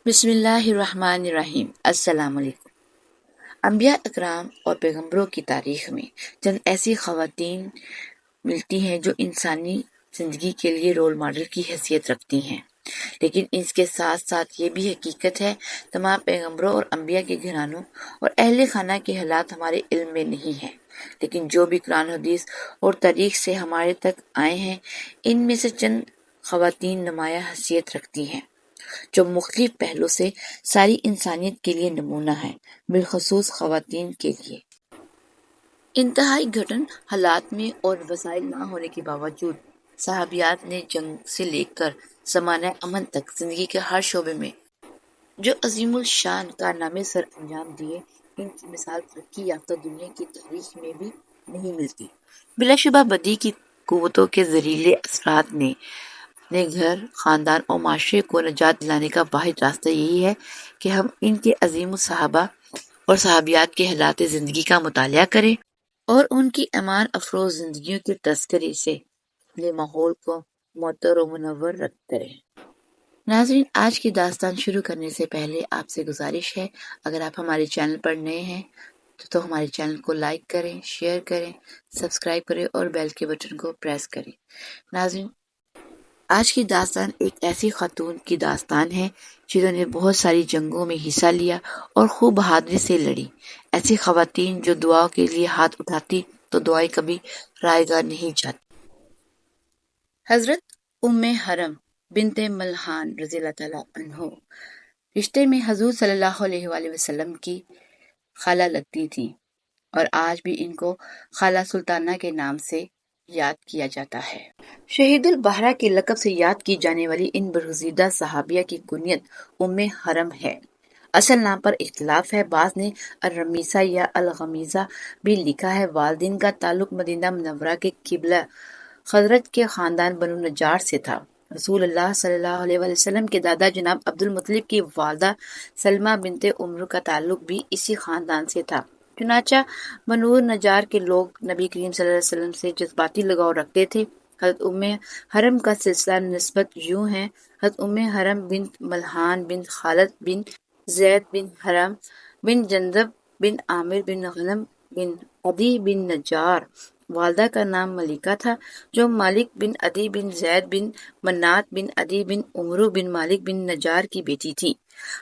بسم اللہ الرحمن الرحیم۔ السلام علیکم۔ انبیاء اکرام اور پیغمبروں کی تاریخ میں چند ایسی خواتین ملتی ہیں جو انسانی زندگی کے لیے رول ماڈل کی حیثیت رکھتی ہیں، لیکن اس کے ساتھ ساتھ یہ بھی حقیقت ہے تمام پیغمبروں اور انبیاء کے گھرانوں اور اہل خانہ کے حالات ہمارے علم میں نہیں ہیں، لیکن جو بھی قرآن حدیث اور تاریخ سے ہمارے تک آئے ہیں ان میں سے چند خواتین نمایاں حیثیت رکھتی ہیں جو مختلف پہلو سے ساری انسانیت کے لیے نمونہ ہے، بالخصوص خواتین کے لیے۔ انتہائی گھٹن حالات میں اور وسائل نہ ہونے کے باوجود صحابیات نے جنگ سے لے کر زمانہ امن تک زندگی کے ہر شعبے میں جو عظیم الشان کارنامے سر انجام دیے، ان کی مثال ترقی یافتہ دنیا کی تاریخ میں بھی نہیں ملتی۔ بلا شبہ بدی کی قوتوں کے زہریلے اثرات نے اپنے گھر، خاندان اور معاشرے کو نجات دلانے کا واحد راستہ یہی ہے کہ ہم ان کے عظیم الصحابہ اور صحابیات کے حالات زندگی کا مطالعہ کریں اور ان کی ایمان افروز زندگیوں کے تذکرے سے اپنے ماحول کو معطر و منور رکھتے رہیں۔ ناظرین، آج کی داستان شروع کرنے سے پہلے آپ سے گزارش ہے، اگر آپ ہمارے چینل پر نئے ہیں تو ہمارے چینل کو لائک کریں، شیئر کریں، سبسکرائب کریں اور بیل کے بٹن کو پریس کریں۔ ناظرین، آج کی داستان ایک ایسی خاتون کی داستان ہے جنہوں نے بہت ساری جنگوں میں حصہ لیا اور خوب بہادری سے لڑی۔ ایسی خواتین جو دعا کے لیے ہاتھ اٹھاتی تو دعائیں کبھی رائے گاہ نہیں جاتی۔ حضرت ام حرم بنت ملحان رضی اللہ تعالیٰ عنہ رشتے میں حضور صلی اللہ علیہ وآلہ وسلم کی خالہ لگتی تھی اور آج بھی ان کو خالہ سلطانہ کے نام سے یاد کیا جاتا ہے۔ شہید البحرہ کے لقب سے یاد کی جانے والی ان برگزیدہ صحابیہ کی کنیت ام حرم ہے۔ اصل نام پر اختلاف ہے، بعض نے الرمیسہ یا الغمیزہ بھی لکھا ہے۔ والدین کا تعلق مدینہ منورہ کے قبلہ خزرج کے خاندان بنو نجار سے تھا۔ رسول اللہ صلی اللہ علیہ وآلہ وسلم کے دادا جناب عبد المطلب کی والدہ سلمہ بنت عمرو کا تعلق بھی اسی خاندان سے تھا۔ چنانچہ بنو نجار کے لوگ نبی کریم صلی اللہ علیہ وسلم سے جذباتی لگاؤ رکھتے تھے۔ حضرت ام حرم کا سلسلہ نسبت یوں ہے: حضرت ام حرم بنت ملحان بن خالد بن زید بن حرم بن جندب بن عامر بن غنم بن عدی بن نجار۔ والدہ کا نام ملیکہ تھا، جو مالک بن عدی بن زید بن منات بن عدی بن عمرو بن مالک بن نجار کی بیٹی تھی۔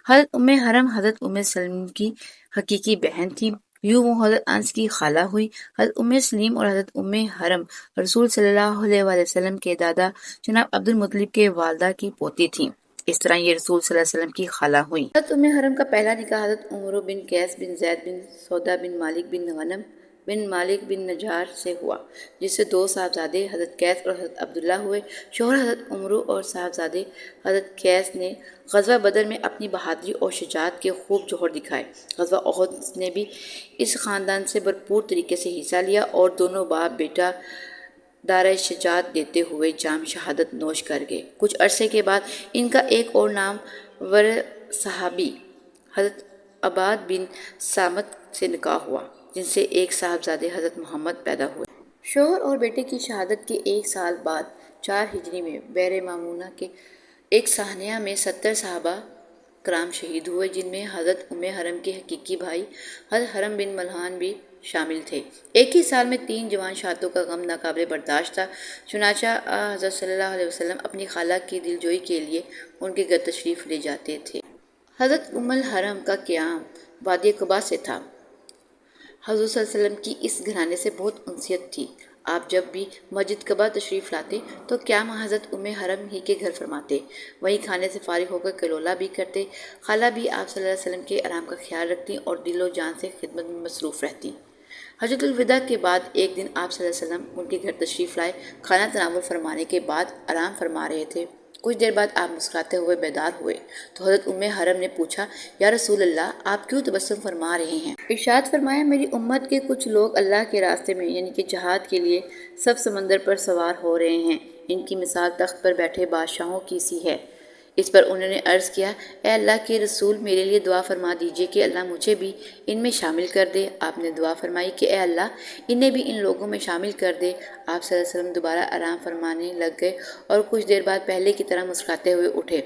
حضرت ام حرم حضرت ام سلم کی حقیقی بہن تھی، یوں وہ حضرت انس کی خالہ ہوئی۔ حضرت ام سلیم اور حضرت ام حرم رسول صلی اللہ علیہ وآلہ وسلم کے دادا جناب عبد المطلب کے والدہ کی پوتی تھیں، اس طرح یہ رسول صلی اللہ علیہ وسلم کی خالہ ہوئیں۔ حضرت ام حرم کا پہلا نکاح حضرت عمرو بن قیس بن زید بن سودا بن مالک بن غنم بن مالک بن نجار سے ہوا، جس سے دو صاحبزادے حضرت قیس اور حضرت عبداللہ ہوئے۔ شوہر حضرت عمرو اور صاحبزادے حضرت قیس نے غزوہ بدر میں اپنی بہادری اور شجاعت کے خوب جوہر دکھائے۔ غزوہ احد نے بھی اس خاندان سے بھرپور طریقے سے حصہ لیا اور دونوں باپ بیٹا دارۂ شجاعت دیتے ہوئے جام شہادت نوش کر گئے۔ کچھ عرصے کے بعد ان کا ایک اور نام ور صحابی حضرت عباد بن صامت سے نکاح ہوا، جن سے ایک صاحبزادے حضرت محمد پیدا ہوئے۔ شوہر اور بیٹے کی شہادت کے ایک سال بعد 4 ہجری میں بئر معمونہ کے ایک سانحہ میں 70 صحابہ کرام شہید ہوئے، جن میں حضرت ام حرم کے حقیقی بھائی حضرت حرم بن ملحان بھی شامل تھے۔ ایک ہی سال میں 3 جوان شہادتوں کا غم ناقابل برداشت تھا، چنانچہ حضرت صلی اللہ علیہ وسلم اپنی خالہ کی دلجوئی کے لیے ان کے گھر تشریف لے جاتے تھے۔ حضرت ام الحرم کا قیام وادی قباء سے تھا۔ حضور صلی اللہ علیہ وسلم کی اس گھرانے سے بہت انسیت تھی۔ آپ جب بھی مسجد قباء تشریف لاتے تو قیام حضرت ام حرم ہی کے گھر فرماتے، وہیں کھانے سے فارغ ہو کر کلولہ بھی کرتے۔ خالہ بھی آپ صلی اللہ علیہ وسلم کے آرام کا خیال رکھتی اور دل و جان سے خدمت میں مصروف رہتی۔ حجۃ الوداع کے بعد ایک دن آپ صلی اللہ علیہ وسلم ان کے گھر تشریف لائے۔ کھانا تناول فرمانے کے بعد آرام فرما رہے تھے۔ کچھ دیر بعد آپ مسکراتے ہوئے بیدار ہوئے تو حضرت ام حرم نے پوچھا، یا رسول اللہ، آپ کیوں تبسم فرما رہے ہیں؟ ارشاد فرمایا، میری امت کے کچھ لوگ اللہ کے راستے میں یعنی کہ جہاد کے لیے سب سمندر پر سوار ہو رہے ہیں، ان کی مثال تخت پر بیٹھے بادشاہوں کی سی ہے۔ اس پر انہوں نے عرض کیا، اے اللہ کے رسول، میرے لیے دعا فرما دیجئے کہ اللہ مجھے بھی ان میں شامل کر دے۔ آپ نے دعا فرمائی کہ اے اللہ، انہیں بھی ان لوگوں میں شامل کر دے۔ آپ صلی اللہ علیہ وسلم دوبارہ آرام فرمانے لگ گئے اور کچھ دیر بعد پہلے کی طرح مسکراتے ہوئے اٹھے۔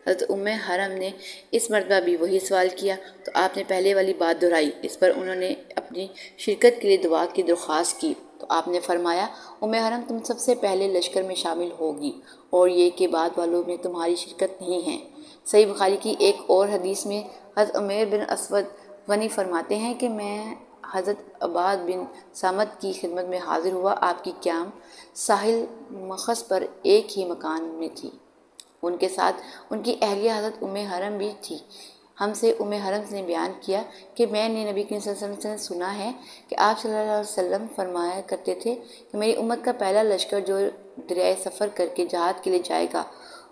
حضرت حرم نے اس مرتبہ بھی وہی سوال کیا تو آپ نے پہلے والی بات دہرائی۔ اس پر انہوں نے اپنی شرکت کے لیے دعا کی درخواست کی تو آپ نے فرمایا، حرم تم سب سے پہلے لشکر میں شامل ہوگی اور یہ کہ بعد والوں میں تمہاری شرکت نہیں ہے۔ صحیح بخاری کی ایک اور حدیث میں حضرت عمیر بن اسود غنی فرماتے ہیں کہ میں حضرت عباد بن صامت کی خدمت میں حاضر ہوا۔ آپ کی قیام ساحل مخص پر ایک ہی مکان میں تھی۔ ان کے ساتھ ان کی اہلیہ حضرت حرم بھی تھی۔ ہم سے حرم نے بیان کیا کہ میں نے نبی کریم صلی اللہ علیہ وسلم سے سنا ہے کہ آپ صلی اللہ علیہ وسلم فرمایا کرتے تھے کہ میری امت کا پہلا لشکر جو دریائے سفر کر کے جہاد کے لیے جائے گا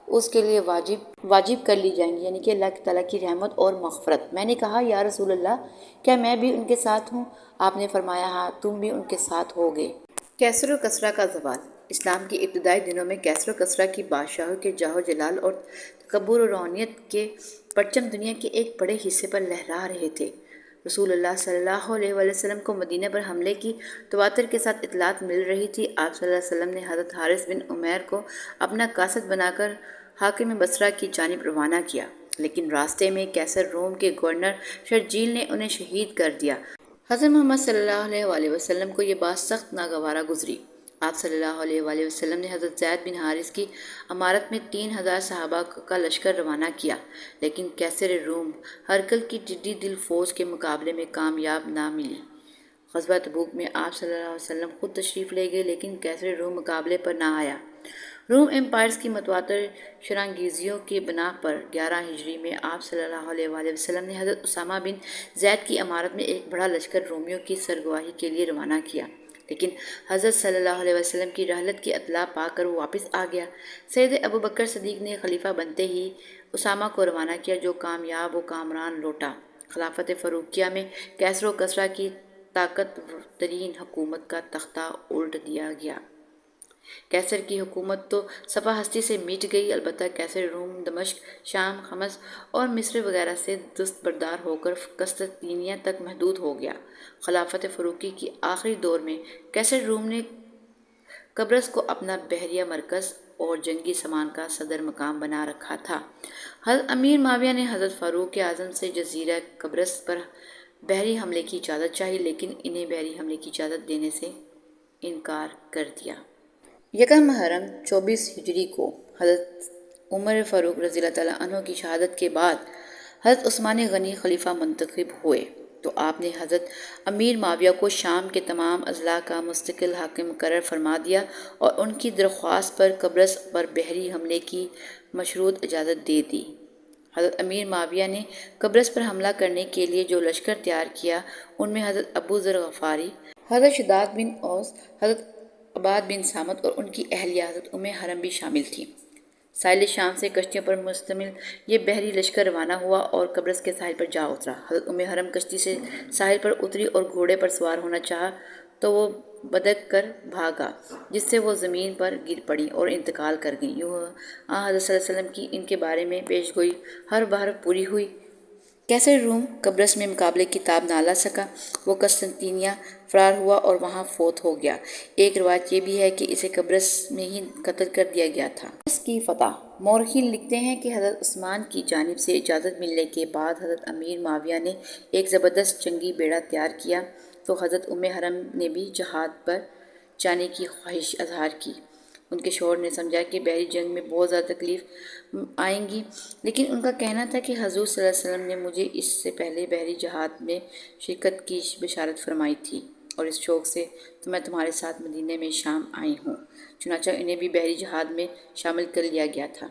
اس کے لیے واجب کر لی جائیں گی، یعنی کہ اللہ تعالیٰ کی رحمت اور مغفرت۔ میں نے کہا یا رسول اللہ، کیا میں بھی ان کے ساتھ ہوں؟ آپ نے فرمایا ہاں، تم بھی ان کے ساتھ ہوگے۔ کیسر و کسریٰ کا زوال۔ اسلام کے ابتدائی دنوں میں کیسر و کسریٰ کی بادشاہوں کے جاہ و جلال اور تکبر و روحانیت کے پرچم دنیا کے ایک بڑے حصے پر لہرا رہے تھے۔ رسول اللہ صلی اللہ علیہ وسلم کو مدینہ پر حملے کی تواتر کے ساتھ اطلاعات مل رہی تھی۔ آپ صلی اللہ علیہ وسلم نے حضرت حارث بن عمیر کو اپنا قاصد بنا کر حاکم بصرہ کی جانب روانہ کیا، لیکن راستے میں کیسر روم کے گورنر شرجیل نے انہیں شہید کر دیا۔ حضرت محمد صلی اللہ علیہ وسلم کو یہ بات سخت ناگوارہ گزری۔ آپ صلی اللہ علیہ وسلم نے حضرت زید بن حارث کی امارت میں 3000 صحابہ کا لشکر روانہ کیا، لیکن کیسر روم ہرقل کی ٹڈی دل فوج کے مقابلے میں کامیاب نہ ملی۔ غزوہ تبوک میں آپ صلی اللہ علیہ وسلم خود تشریف لے گئے، لیکن کیسر روم مقابلے پر نہ آیا۔ روم امپائرز کی متواتر شرانگیزیوں کی بنا پر 11 ہجری میں آپ صلی اللہ علیہ وسلم نے حضرت اسامہ بن زید کی امارت میں ایک بڑا لشکر رومیوں کی سرگواہی کے لیے روانہ کیا، لیکن حضرت صلی اللہ علیہ وسلم کی رحلت کی اطلاع پا کر وہ واپس آ گیا۔ سید ابوبکر صدیق نے خلیفہ بنتے ہی اسامہ کو روانہ کیا، جو کامیاب و کامران لوٹا۔ خلافت فاروقیہ میں کیسر و کسریٰ کی طاقت ترین حکومت کا تختہ الٹ دیا گیا۔ کیسر کی حکومت تو صفحہ ہستی سے مٹ گئی، البتہ کیسر روم دمشق، شام، حمص اور مصر وغیرہ سے دستبردار ہو کر قسطنطنیہ تک محدود ہو گیا۔ خلافت فاروقی کی آخری دور میں کیسر روم نے قبرص کو اپنا بحریہ مرکز اور جنگی سامان کا صدر مقام بنا رکھا تھا۔ حضرت امیر معاویہ نے حضرت فاروق اعظم سے جزیرہ قبرص پر بحری حملے کی اجازت چاہی، لیکن انہیں بحری حملے کی اجازت دینے سے انکار کر دیا۔ یکم محرم 24 ہجری کو حضرت عمر فاروق رضی اللہ تعالیٰ عنہ کی شہادت کے بعد حضرت عثمان غنی خلیفہ منتخب ہوئے تو آپ نے حضرت امیر معاویہ کو شام کے تمام اضلاع کا مستقل حاکم مقرر فرما دیا اور ان کی درخواست پر قبرص پر بحری حملے کی مشروط اجازت دے دی۔ حضرت امیر معاویہ نے قبرص پر حملہ کرنے کے لیے جو لشکر تیار کیا ان میں حضرت ابو ذر غفاری، حضرت شداد بن اوس، حضرت عباد بن صامت اور ان کی اہلیہ حضرت حرم بھی شامل تھیں۔ ساحل شام سے کشتیوں پر مشتمل یہ بحری لشکر روانہ ہوا اور قبرص کے ساحل پر جا اترا۔ حضرت حرم کشتی سے ساحل پر اتری اور گھوڑے پر سوار ہونا چاہا تو وہ بدک کر بھاگا، جس سے وہ زمین پر گر پڑیں اور انتقال کر گئیں۔ یوں حضرت صلی اللہ علیہ وسلم کی ان کے بارے میں پیش گوئی ہر بار پوری ہوئی۔ کیسر روم قبرص میں مقابلے کی تاب نہ لا سکا، وہ قسطنطنیہ فرار ہوا اور وہاں فوت ہو گیا۔ ایک روایت یہ بھی ہے کہ اسے قبرص میں ہی قتل کر دیا گیا تھا۔ اس کی فتح۔ مورخین لکھتے ہیں کہ حضرت عثمان کی جانب سے اجازت ملنے کے بعد حضرت امیر معاویہ نے ایک زبردست جنگی بیڑا تیار کیا تو حضرت حرم نے بھی جہاد پر جانے کی خواہش اظہار کی۔ ان کے شوہر نے سمجھا کہ بحری جنگ میں بہت زیادہ تکلیف آئیں گی، لیکن ان کا کہنا تھا کہ حضور صلی اللہ علیہ وسلم نے مجھے اس سے پہلے بحری جہاد میں شرکت کی بشارت فرمائی تھی اور اس شوق سے تو میں تمہارے ساتھ مدینہ میں شام آئی ہوں۔ چنانچہ انہیں بھی بحری جہاد میں شامل کر لیا گیا تھا۔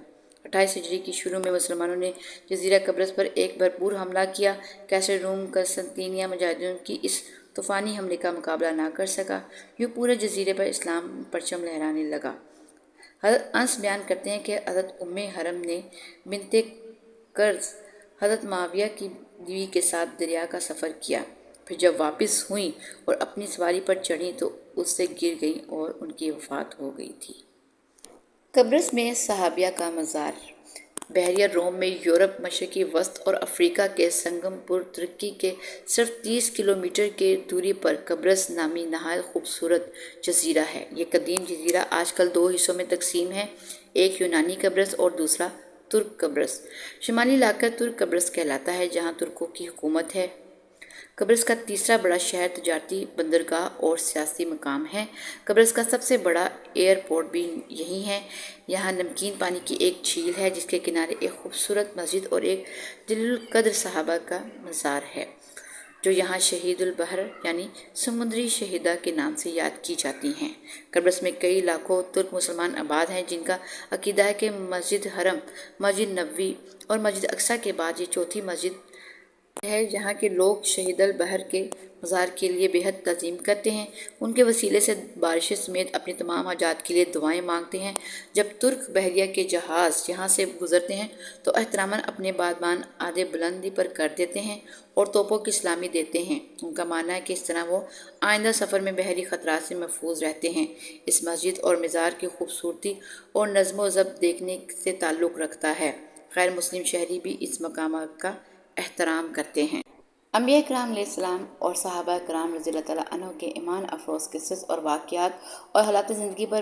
28 ہجری کی شروع میں مسلمانوں نے جزیرہ قبرص پر ایک بھرپور حملہ کیا۔ کیسر روم قسطنطنیہ مجاہدین کی اس طوفانی حملے کا مقابلہ نہ کر سکا، یوں پورے جزیرے پر اسلام پرچم لہرانے لگا۔ حضرت انس بیان کرتے ہیں کہ حضرت حرم نے بنت کرز حضرت معاویہ کی بیوی کے ساتھ دریا کا سفر کیا، پھر جب واپس ہوئیں اور اپنی سواری پر چڑھیں تو اس سے گر گئیں اور ان کی وفات ہو گئی تھی۔ قبرص میں صحابیہ کا مزار۔ بحیرہ روم میں یورپ، مشرقی وسط اور افریقہ کے سنگم پر ترکی کے صرف 30 کلومیٹر کے دوری پر قبرص نامی نہایت خوبصورت جزیرہ ہے۔ یہ قدیم جزیرہ آج کل دو حصوں میں تقسیم ہے، ایک یونانی قبرص اور دوسرا ترک قبرص شمالی علاقہ ترک قبرص کہلاتا ہے، جہاں ترکوں کی حکومت ہے۔ قبرص کا تیسرا بڑا شہر تجارتی بندرگاہ اور سیاسی مقام ہے۔ قبرص کا سب سے بڑا ایئرپورٹ بھی یہی ہے۔ یہاں نمکین پانی کی ایک جھیل ہے جس کے کنارے ایک خوبصورت مسجد اور ایک جلیل القدر صحابہ کا مزار ہے، جو یہاں شہید البحر یعنی سمندری شہدا کے نام سے یاد کی جاتی ہیں۔ قبرص میں کئی لاکھوں ترک مسلمان آباد ہیں، جن کا عقیدہ ہے کہ مسجد حرم، مسجد نبوی اور مسجد اقصیٰ کے بعد یہ چوتھی مسجد ہے جہاں کے لوگ شہید البحر کے مزار کے لیے بےحد تعظیم کرتے ہیں۔ ان کے وسیلے سے بارشیں سمیت اپنی تمام حاجات کے لیے دعائیں مانگتے ہیں۔ جب ترک بحریہ کے جہاز یہاں سے گزرتے ہیں تو احتراماً اپنے بادبان آدھے بلندی پر کر دیتے ہیں اور توپوں کی سلامی دیتے ہیں۔ ان کا ماننا ہے کہ اس طرح وہ آئندہ سفر میں بحری خطرات سے محفوظ رہتے ہیں۔ اس مسجد اور مزار کی خوبصورتی اور نظم و ضبط دیکھنے سے تعلق رکھتا ہے۔ غیر مسلم شہری بھی اس مقام کا احترام کرتے ہیں۔ انبیاء کرام علیہ السلام اور صحابہ کرام رضی اللہ تعالیٰ عنہ کے ایمان افروز قصص اور واقعات اور حالات زندگی پر